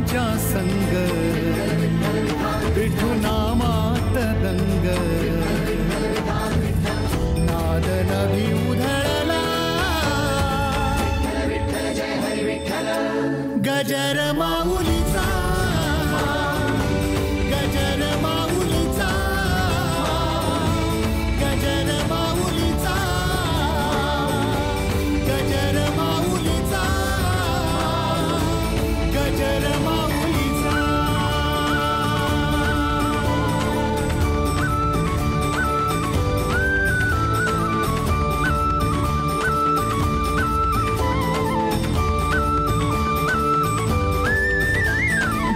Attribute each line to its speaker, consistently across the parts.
Speaker 1: पळ्यांचा संग विठू नामात दंग नाद नभी उधळला गजर माऊलीचा गजर माऊलीचा गजर माऊलीचा गजर माऊलीचा गजर माऊलीचा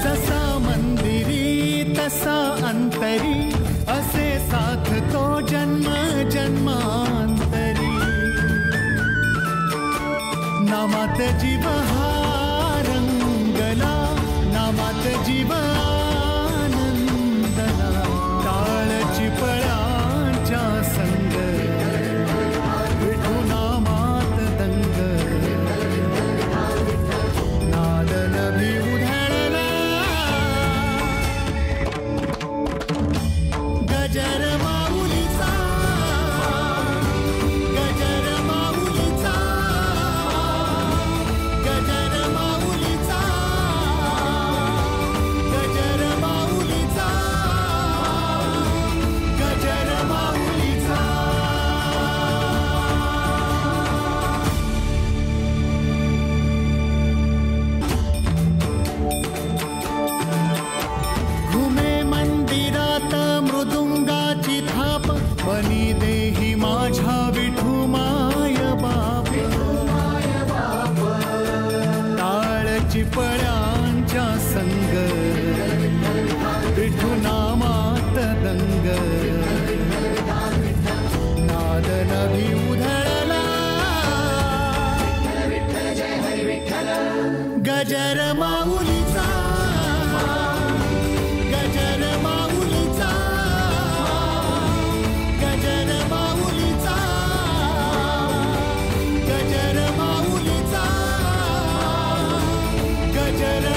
Speaker 1: जसा मंदिरी तसा अंतरी असे साधतो जन्म जन्मांतरी नामात जीव हा रंगला नामात जीव आनंदला टाळची पळ्यांच्या संग विठू नामात दंग नाद नभी उधळला गजर माऊलीचा गजर माऊलीचा गजर माऊलीचा गजर माऊलीचा गजर माऊलीचा घुमे मंदिरात मृदुंगाची थाप बनी देही माझ्या विठू माय बाप टाळची पळ्यांच्या संग विठू नामात दंग नाद नभी उधळला गजर माऊलीचा गजर माऊलीचा गजर माऊलीचा गजर माऊलीचा गजर